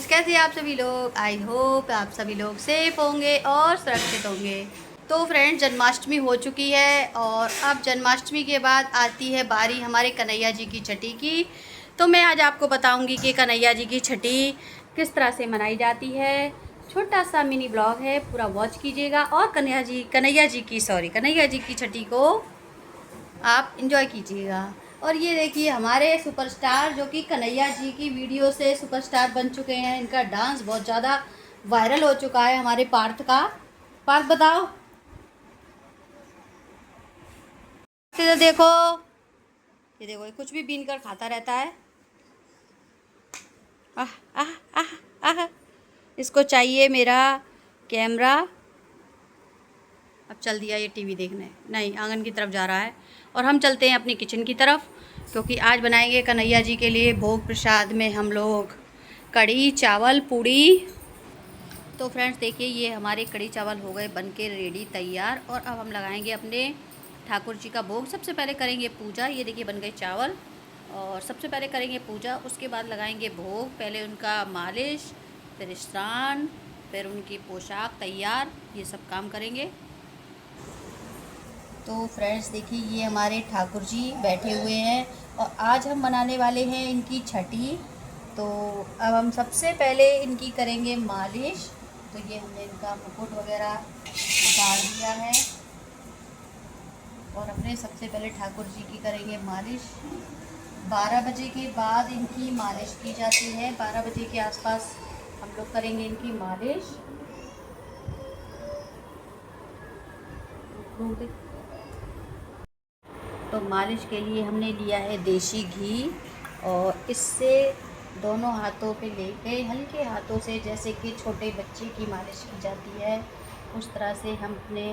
कैसे हैं आप सभी लोग। आई होप आप सभी लोग सेफ होंगे और सुरक्षित होंगे। तो फ्रेंड्स, जन्माष्टमी हो चुकी है और अब जन्माष्टमी के बाद आती है बारी हमारे कन्हैया जी की छठी की। तो मैं आज आपको बताऊंगी कि कन्हैया जी की छठी किस तरह से मनाई जाती है। छोटा सा मिनी ब्लॉग है, पूरा वॉच कीजिएगा और कन्हैया जी की छठी को आप इंजॉय कीजिएगा। और ये देखिए हमारे सुपरस्टार जो कि कन्हैया जी की वीडियो से सुपरस्टार बन चुके हैं। इनका डांस बहुत ज़्यादा वायरल हो चुका है। हमारे पार्थ का, पार्थ बताओ। तो देखो, ये देखो, ये कुछ भी बीन कर खाता रहता है। आह आह आह आह, इसको चाहिए मेरा कैमरा। अब चल दिया ये टीवी देखने, नहीं आंगन की तरफ जा रहा है। और हम चलते हैं अपनी किचन की तरफ, क्योंकि आज बनाएंगे कन्हैया जी के लिए भोग प्रसाद में हम लोग कढ़ी चावल पूड़ी। तो फ्रेंड्स देखिए, ये हमारे कढ़ी चावल हो गए बनके रेडी तैयार। और अब हम लगाएंगे अपने ठाकुर जी का भोग। सबसे पहले करेंगे पूजा। ये देखिए बन गए चावल, और सबसे पहले करेंगे पूजा, उसके बाद लगाएंगे भोग। पहले उनका मालिश, फिर स्नान, फिर उनकी पोशाक तैयार, ये सब काम करेंगे। तो फ्रेंड्स देखिए, ये हमारे ठाकुर जी बैठे हुए हैं और आज हम बनाने वाले हैं इनकी छठी। तो अब हम सबसे पहले इनकी करेंगे मालिश। तो ये हमने इनका मुकुट वगैरह उतार दिया है और अपने सबसे पहले ठाकुर जी की करेंगे मालिश। 12 बजे के बाद इनकी मालिश की जाती है। 12 बजे के आसपास हम लोग करेंगे इनकी मालिश। तो मालिश के लिए हमने लिया है देसी घी, और इससे दोनों हाथों पे लेके हल्के हाथों से, जैसे कि छोटे बच्चे की मालिश की जाती है, उस तरह से हम अपने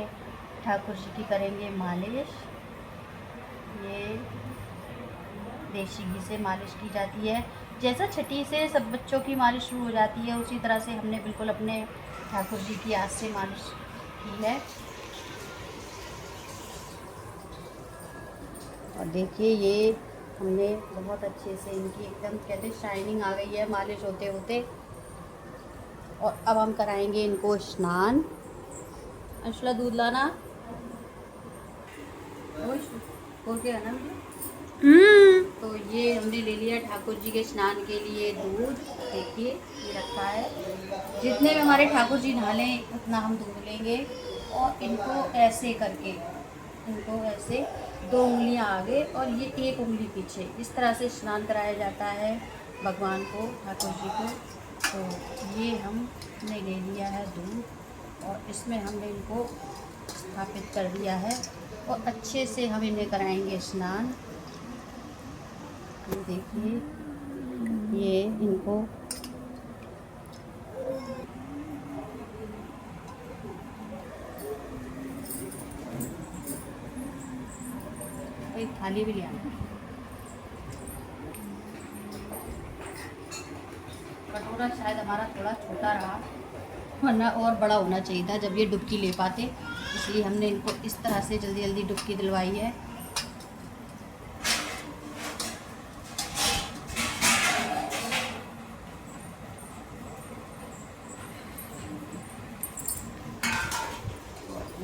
ठाकुर जी की करेंगे मालिश। ये देसी घी से मालिश की जाती है। जैसा छठी से सब बच्चों की मालिश शुरू हो जाती है, उसी तरह से हमने बिल्कुल अपने ठाकुर जी की आज से मालिश की है। और देखिए, ये हमने बहुत अच्छे से इनकी एकदम कहते शाइनिंग आ गई है मालिश होते होते। और अब हम कराएंगे इनको स्नान। अंशुला दूध लाना, और क्या है ना। तो ये हमने ले लिया ठाकुर जी के स्नान के लिए दूध। देखिए ये रखा है, जितने में हमारे ठाकुर जी नहाले उतना हम दूध लेंगे। और इनको ऐसे करके, इनको ऐसे 2 उंगलियां आगे और ये 1 उंगली पीछे, इस तरह से स्नान कराया जाता है भगवान को, ठाकुर जी को। तो ये हमने ले लिया है दूध और इसमें हमने इनको स्थापित कर दिया है और अच्छे से हम इन्हें कराएंगे स्नान। ये देखिए, ये इनको एक थाली भी ले आना। कटोरा शायद हमारा थोड़ा छोटा रहा, वरना और बड़ा होना चाहिए था जब ये डुबकी ले पाते, इसलिए हमने इनको इस तरह से जल्दी जल्दी डुबकी दिलवाई है।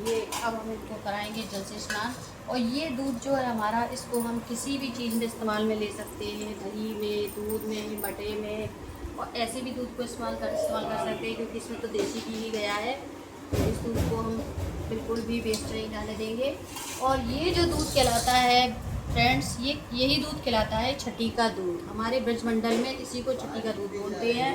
ये अब हम इनको कराएंगे जल से स्नान। और ये दूध जो है हमारा, इसको हम किसी भी चीज़ में इस्तेमाल में ले सकते हैं, दही में, दूध में, मटे में, और ऐसे भी दूध को इस्तेमाल कर सकते हैं, क्योंकि इसमें तो देसी घी ही गया है। तो इस दूध को हम बिल्कुल भी वेस्ट नहीं जाने देंगे। और ये जो दूध कहलाता है फ्रेंड्स, यही दूध कहलाता है छठी का दूध। हमारे ब्रजमंडल में इसी को छठी का दूध बोलते हैं।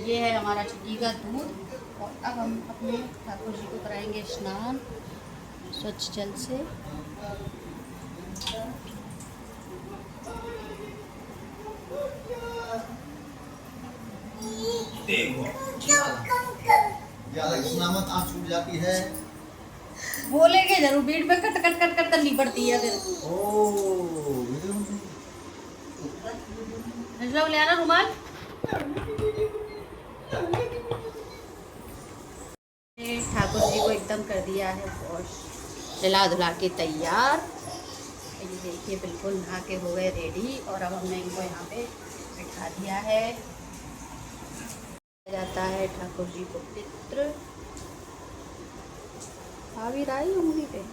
ये है हमारा छठी का दूध। और अब हम अपने ठाकुर जी को कराएंगे स्नान स्वच्छ जल से। आँख छूट जाती है, बोलेंगे जरूर, बीट में कट कट कट कट करनी पड़ती है फिर। ले आना रुमाल। ठाकुर जी को एकदम कर दिया है वॉश, नहला धुला के तैयार। ये देखिए बिल्कुल नहा के हो गए रेडी। और अब हमने इनको यहाँ पे बिठा दिया है। जाता है ठाकुर जी को पित्र। आ भी रहा है उंगली पे।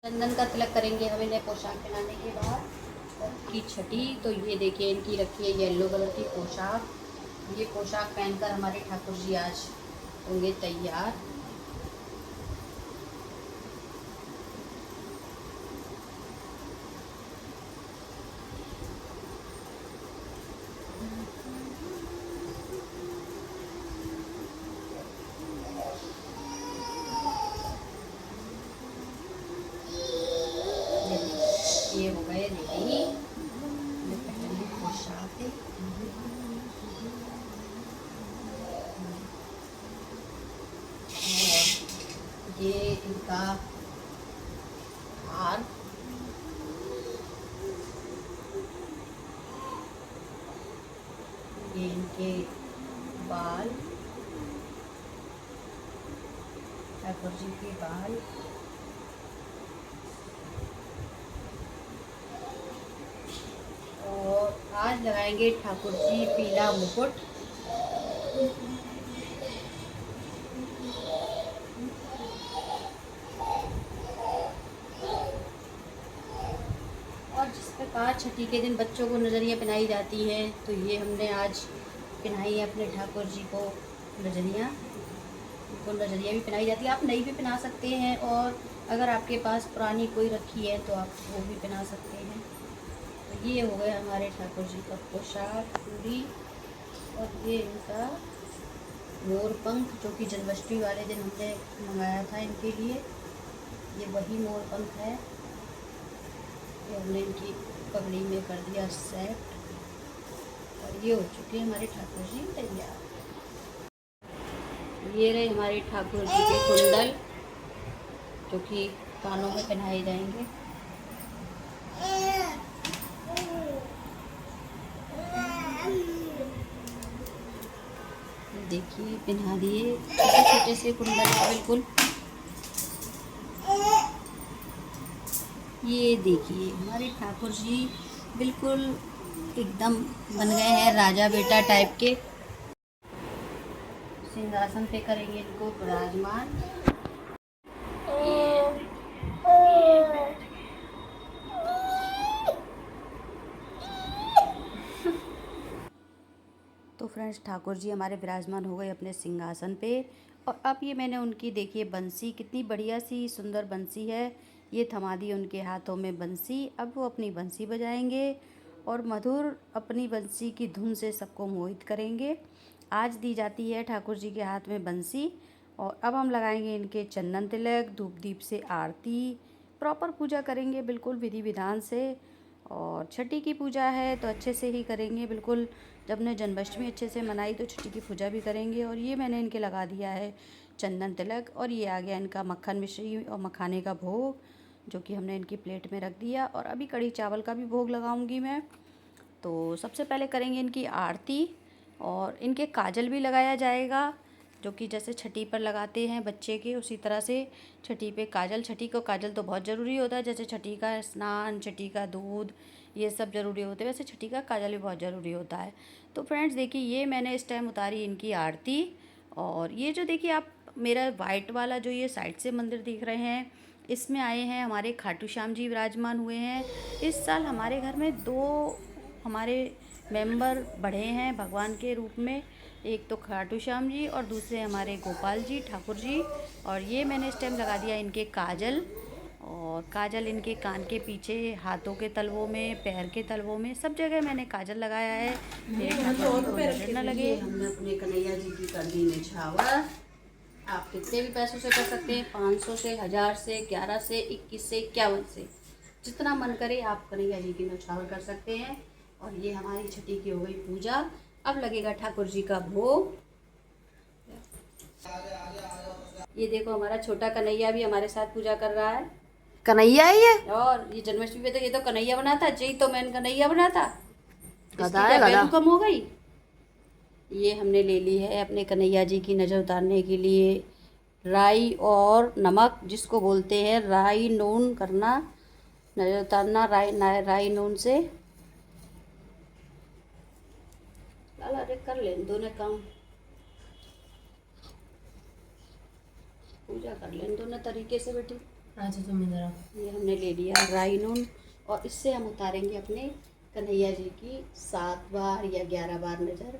चंदन का तिलक करेंगे हम इन्हें पोशाक पहनाने के बाद की छठी। तो ये देखिए इनकी रखी है येलो कलर की पोशाक। ये पोशाक पहनकर हमारे ठाकुर जी आज होंगे तैयार। ये हो गए रेडी। ये पहली पोशाक है। और ये इनका हार। ये इनके बाल, ठाकुर जी के बाल। और आज लगाएंगे ठाकुर जी पीला मुकुट। और जिस प्रकार छठी के दिन बच्चों को नजरियाँ पहनाई जाती हैं, तो ये हमने आज पहनाई है अपने ठाकुर जी को नजरियाँ। उनको नजरिया भी पहनाई जाती है, आप नई भी पहना सकते हैं, और अगर आपके पास पुरानी कोई रखी है तो आप वो भी पहना सकते हैं। तो ये हो गया हमारे ठाकुर जी का पोशाक पूरी। और ये इनका मोर पंख, जो कि जन्माष्टमी वाले दिन हमने मंगाया था इनके लिए। ये वही मोर पंख है। ये हमने इनकी पगड़ी में कर दिया सेट। और ये हो चुके हैं हमारे ठाकुर जी तैयार। ये रहे हमारे ठाकुर जी के कुंडल, जो कि कानों में पहनाए जाएंगे। देखिए पहना दिए छोटे छोटे से कुंडल है बिल्कुल। ये देखिए हमारे ठाकुर जी बिल्कुल एकदम बन गए हैं राजा बेटा टाइप के। सिंहासन पे करेंगे इनको विराजमान। तो फ्रेंड्स, ठाकुर जी हमारे विराजमान हो गए अपने सिंहासन पे। और अब ये मैंने उनकी देखिए बंसी, कितनी बढ़िया सी सुंदर बंसी है, ये थमा दी उनके हाथों में बंसी। अब वो अपनी बंसी बजाएंगे और मधुर अपनी बंसी की धुन से सबको मोहित करेंगे। आज दी जाती है ठाकुर जी के हाथ में बंसी। और अब हम लगाएंगे इनके चंदन तिलक, धूप दीप से आरती, प्रॉपर पूजा करेंगे बिल्कुल विधि विधान से। और छठी की पूजा है तो अच्छे से ही करेंगे बिल्कुल। जब ने जन्माष्टमी अच्छे से मनाई तो छठी की पूजा भी करेंगे। और ये मैंने इनके लगा दिया है चंदन तिलक। और ये आ गया इनका मक्खन मिश्री और मखाने का भोग, जो कि हमने इनकी प्लेट में रख दिया। और अभी कढ़ी चावल का भी भोग लगाऊंगी मैं। तो सबसे पहले करेंगे इनकी आरती। और इनके काजल भी लगाया जाएगा, जो कि जैसे छठी पर लगाते हैं बच्चे के, उसी तरह से छठी पे काजल। छठी को काजल तो बहुत ज़रूरी होता है, जैसे छठी का स्नान, छठी का दूध, ये सब ज़रूरी होते हैं, वैसे छठी का काजल भी बहुत ज़रूरी होता है। तो फ्रेंड्स देखिए, ये मैंने इस टाइम उतारी इनकी आरती। और ये जो देखिए आप मेरा वाइट वाला जो ये साइड से मंदिर दिख रहे हैं, इसमें आए हैं हमारे खाटू श्याम जी विराजमान हुए हैं। इस साल हमारे घर में 2 हमारे मेंबर बढ़े हैं भगवान के रूप में। एक तो खाटू श्याम जी और दूसरे हमारे गोपाल जी ठाकुर जी। और ये मैंने इस टाइम लगा दिया इनके काजल। और काजल इनके कान के पीछे, हाथों के तलवों में, पैर के तलवों में, सब जगह मैंने काजल लगाया है, मेरे ठाकुर जी को नजर न लगे। हमने अपने कन्हैया जी की कर दी निछावर। आप कितने भी पैसों से कर सकते हैं, 500 से, 1000 से, 11 से, 21 से, 51 से, जितना मन करे आप कन्हैया जी की निछावर कर सकते हैं। और ये हमारी छठी की हो गई पूजा। अब लगेगा ठाकुर जी का भोग। ये देखो हमारा छोटा कन्हैया भी हमारे साथ पूजा कर रहा है। कन्हैया ही है। और ये जन्माष्टमी पे तो ये तो कन्हैया बना था, जय तो मैंने कन्हैया बना था। गधा है, गधा। वैल्यू कम हो गई। ये हमने ले ली है अपने कन्हैया जी की नज़र उतारने के लिए राई और नमक, जिसको बोलते हैं राई नून करना, नज़र उतारना राई नून से। लाला अरे कर लें दो ने काम, पूजा कर लें दोनों तरीके से बेटी। अच्छा तुम इधर आओ। ये हमने ले लिया राई नून और इससे हम उतारेंगे अपने कन्हैया जी की 7 बार या 11 बार नज़र।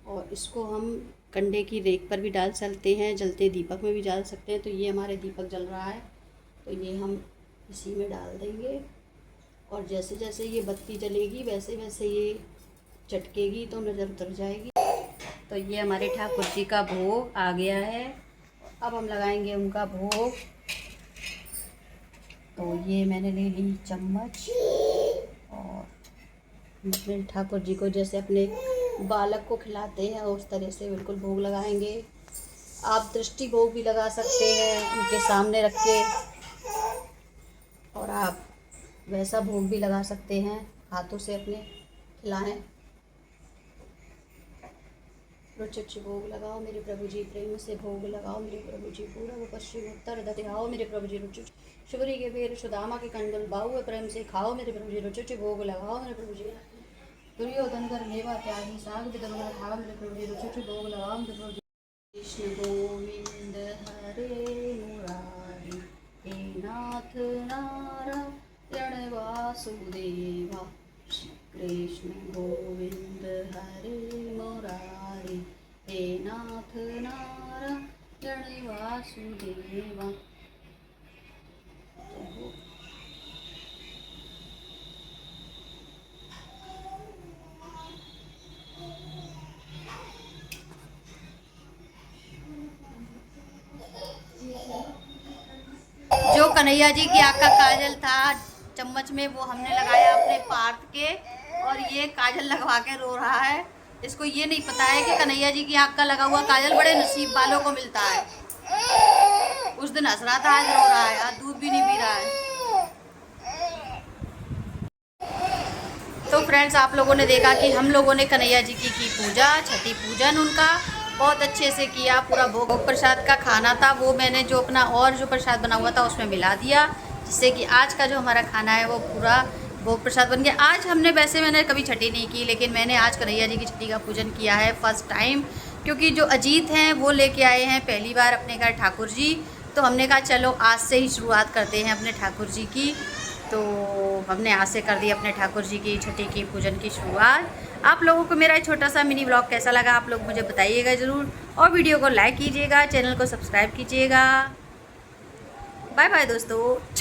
और इसको हम कंडे की रेख पर भी डाल सकते हैं, जलते दीपक में भी डाल सकते हैं। तो ये हमारे दीपक जल रहा है तो ये हम इसी में डाल देंगे और जैसे जैसे ये बत्ती जलेगी वैसे वैसे ये चटकेगी तो नज़र उतर जाएगी। तो ये हमारे ठाकुर जी का भोग आ गया है। अब हम लगाएंगे उनका भोग। तो ये मैंने ले ली चम्मच और अपने ठाकुर जी को जैसे अपने बालक को खिलाते हैं उस तरह से बिल्कुल भोग लगाएंगे। आप दृष्टि भोग भी लगा सकते हैं उनके सामने रख के, और आप वैसा भोग भी लगा सकते हैं, हाथों से अपने खिलाएं। रुचि भोग लगाओ मेरे प्रभु जी, प्रेम से भोग लगाओ मेरे प्रभु जी, पूर्व पश्चिम उत्तर दतिहाओ मेरे प्रभु जी। रुचि शुभरी के बेर सुदामा के कंदल बाहु प्रेम से खाओ मेरे प्रभु जी। रुचि भोग लगाओ मेरे प्रभु जी। दुर्योधन कर लेवा त्यागी साग विदर्भ खाओ मेरे प्रभु जी। रुचि भोग लगाओ मेरे प्रभु जी। कृष्ण गोविंद हरे मुरारी, हे नाथ नारायण वासुदेवा। कृष्ण गोविंद हरे मुरारी, हे नाथ नारायण वासुदेवा। जो कन्हैया जी की आँख का काजल था चम्मच में वो हमने लगाया अपने पार्थ के, और ये काजल लगवा के रो रहा है। इसको ये नहीं पता है कि कन्हैया जी की आँख का लगा हुआ काजल बड़े नसीब वालों को मिलता है। उस दिन हंस रहा था, आज रो रहा है, आज दूध भी नहीं पी रहा है। तो फ्रेंड्स, आप लोगों ने देखा कि हम लोगों ने कन्हैया जी की पूजा, छठी पूजन उनका बहुत अच्छे से किया। पूरा भोग प्रसाद का खाना था वो मैंने जो अपना और जो प्रसाद बना हुआ था उसमें मिला दिया, जिससे कि आज का जो हमारा खाना है वो पूरा भोग प्रसाद बन गया। आज हमने वैसे मैंने कभी छठी नहीं की, लेकिन मैंने आज कन्हैया जी की छठी का पूजन किया है फर्स्ट टाइम, क्योंकि जो अजीत हैं वो लेके आए हैं पहली बार अपने घर ठाकुर जी। तो हमने कहा चलो आज से ही शुरुआत करते हैं अपने ठाकुर जी की। तो हमने आज से कर दी अपने ठाकुर जी की छठी की पूजन की शुरुआत। आप लोगों को मेरा छोटा सा मिनी व्लॉग कैसा लगा आप लोग मुझे बताइएगा ज़रूर, और वीडियो को लाइक कीजिएगा, चैनल को सब्सक्राइब कीजिएगा। बाय बाय दोस्तों।